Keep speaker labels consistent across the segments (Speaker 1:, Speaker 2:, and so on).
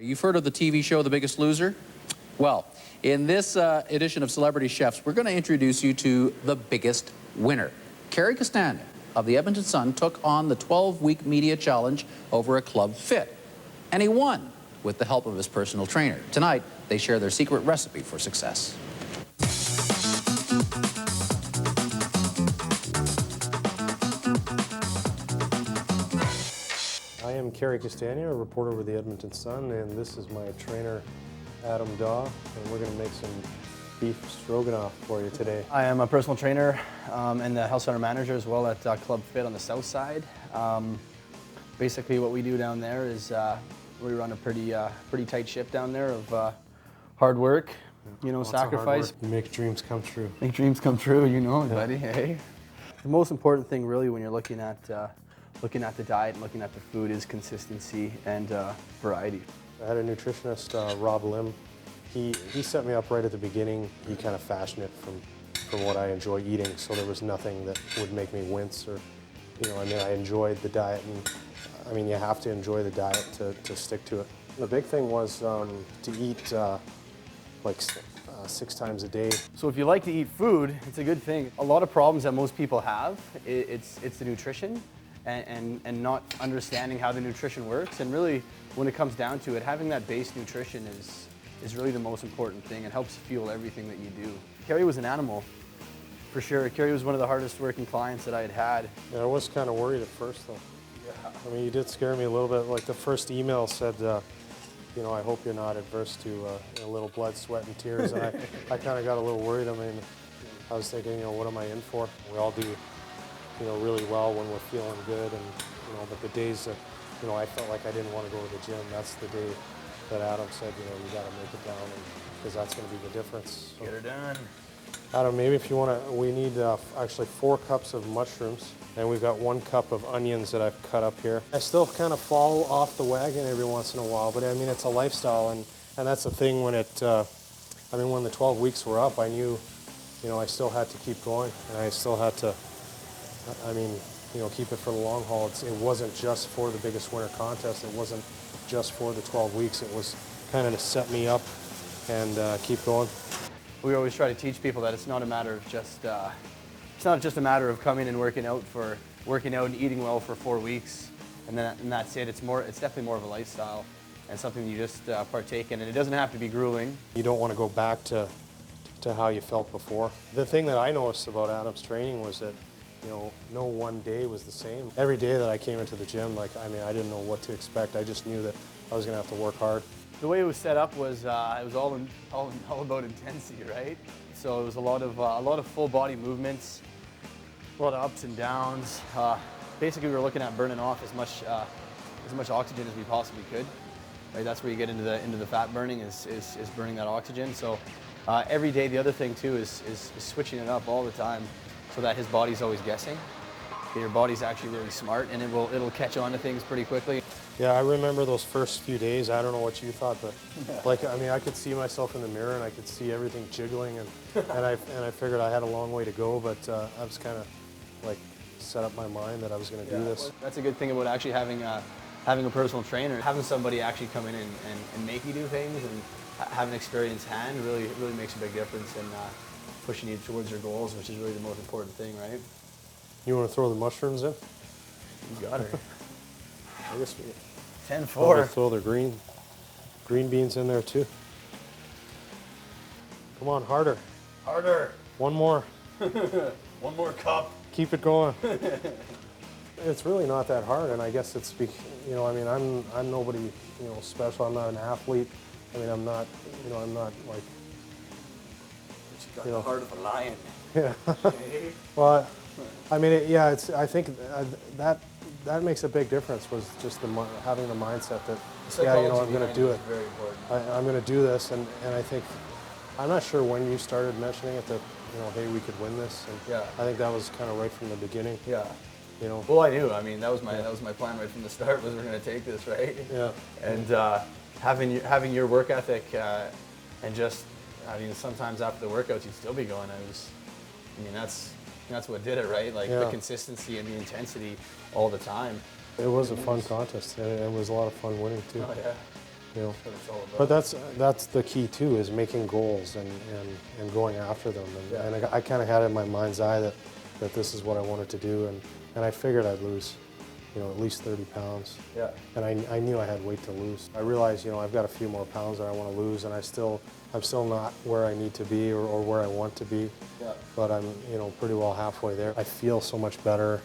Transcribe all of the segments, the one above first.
Speaker 1: You've heard of the TV show The Biggest Loser? Well, in this edition of Celebrity Chefs, we're going to introduce you to the biggest winner. Kerry Castagna of the Edmonton Sun took on the 12-week media challenge over at Club Fit. And he won with the help of his personal trainer. Tonight, they share their secret recipe for success.
Speaker 2: I am Kerry Castagna, a reporter with the Edmonton Sun, and this is my trainer, Adam Dawe, and we're going to make some beef stroganoff for you today.
Speaker 3: I am a personal trainer and the health center manager as well at Club Fit on the south side. Basically what we do down there is we run a pretty tight ship down there of hard work, you know, sacrifice.
Speaker 2: Make dreams come true.
Speaker 3: Make dreams come true, you know, buddy, hey? The most important thing really when you're looking at the diet and looking at the food is consistency and variety.
Speaker 2: I had a nutritionist, Rob Lim. He set me up right at the beginning. He kind of fashioned it from what I enjoy eating, so there was nothing that would make me wince or, you know, I mean, I enjoyed the diet, and I mean, you have to enjoy the diet to stick to it. The big thing was to eat like 6 times a day.
Speaker 3: So if you like to eat food, it's a good thing. A lot of problems that most people have, it's the nutrition and not understanding how the nutrition works. And really, when it comes down to it, having that base nutrition is really the most important thing. It helps fuel everything that you do. Kerry was an animal, for sure. Kerry was one of the hardest working clients that I had had.
Speaker 2: Yeah, I was kind of worried at first, though. Yeah. I mean, you did scare me a little bit. Like the first email said, you know, I hope you're not adverse to a little blood, sweat, and tears. And I kind of got a little worried. I mean, I was thinking, you know, what am I in for? We all do, you know, really well when we're feeling good, and you know, but the days that, you know, I felt like I didn't want to go to the gym, that's the day that Adam said, you know, you got to make it down, because that's going to be the difference. So,
Speaker 3: get her done.
Speaker 2: Adam, maybe if you want to, we need actually 4 cups of mushrooms, and we've got 1 cup of onions that I've cut up here. I still kind of fall off the wagon every once in a while, but I mean, it's a lifestyle, and that's the thing when it, I mean, when the 12 weeks were up, I knew, you know, I still had to keep going, and I still had to, I mean, you know, keep it for the long haul. It wasn't just for the Biggest Winner contest. It wasn't just for the 12 weeks. It was kind of to set me up and keep going.
Speaker 3: We always try to teach people that it's not a matter of just, it's not just a matter of coming and working out and eating well for 4 weeks, and that's it. It's definitely more of a lifestyle and something you just partake in, and it doesn't have to be grueling.
Speaker 2: You don't want to go back to how you felt before. The thing that I noticed about Adam's training was that, you know, no one day was the same. Every day that I came into the gym, like, I mean, I didn't know what to expect. I just knew that I was going to have to work hard.
Speaker 3: The way it was set up was it was all about intensity, right? So it was a lot of full body movements, a lot of ups and downs. Basically, we were looking at burning off as much oxygen as we possibly could. Right? That's where you get into the fat burning is burning that oxygen. So every day, the other thing too is switching it up all the time, so that his body's always guessing. Okay, your body's actually really smart, and it'll catch on to things pretty quickly.
Speaker 2: Yeah, I remember those first few days. I don't know what you thought, but like, I mean, I could see myself in the mirror, and I could see everything jiggling, and I figured I had a long way to go, but I was kind of like set up my mind that I was going to do this.
Speaker 3: That's a good thing about actually having a personal trainer. Having somebody actually come in and make you do things and have an experienced hand really makes a big difference in pushing you towards your goals, which is really the most important thing, right?
Speaker 2: You want to throw the mushrooms in?
Speaker 3: You got her.
Speaker 2: I guess we
Speaker 3: 10-4.
Speaker 2: Throw the green beans in there too. Come on, harder.
Speaker 3: Harder.
Speaker 2: One more.
Speaker 3: 1 more cup.
Speaker 2: Keep it going. It's really not that hard, and I guess it's, you know, I mean, I'm nobody, you know, special. I'm not an athlete. I mean, I'm not, you know, I'm not like.
Speaker 3: You got the heart of a lion.
Speaker 2: Yeah. Well, I mean, yeah, I think that makes a big difference, was just having the mindset that, yeah, you know, I'm going to do it.
Speaker 3: Very important.
Speaker 2: I'm going to do this, and I think, I'm not sure when you started mentioning it that, you know, hey, we could win this. And
Speaker 3: yeah.
Speaker 2: I think that was kind of right from the beginning.
Speaker 3: Yeah.
Speaker 2: You know.
Speaker 3: Well, I knew. I mean, that was my plan right from the start. Was we're going to take this, right?
Speaker 2: Yeah.
Speaker 3: And having your work ethic and just, I mean, sometimes after the workouts you'd still be going. I mean, that's what did it, right? Like the consistency and the intensity all the time.
Speaker 2: It was a fun contest, and it was a lot of fun winning too.
Speaker 3: Oh yeah.
Speaker 2: You know,
Speaker 3: That's what it's all about.
Speaker 2: but that's the key too, is making goals and going after them. And I kind of had it in my mind's eye that this is what I wanted to do, and I figured I'd lose, you know, at least 30 pounds.
Speaker 3: Yeah.
Speaker 2: And I knew I had weight to lose. I realized, you know, I've got a few more pounds that I want to lose, and I'm still not where I need to be or where I want to be.
Speaker 3: Yeah.
Speaker 2: But I'm, you know, pretty well halfway there. I feel so much better,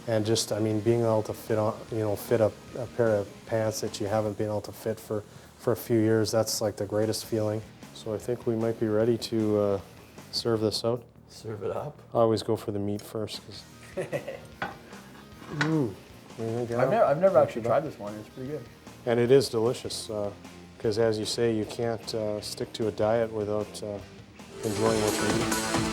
Speaker 2: and just, I mean, being able to fit on, you know, fit a pair of pants that you haven't been able to fit for a few years, that's like the greatest feeling. So I think we might be ready to serve this out.
Speaker 3: Serve it up.
Speaker 2: I always go for the meat first.
Speaker 3: I've never actually tried this one. It's pretty good.
Speaker 2: And it is delicious, because as you say, you can't stick to a diet without enjoying what you eat.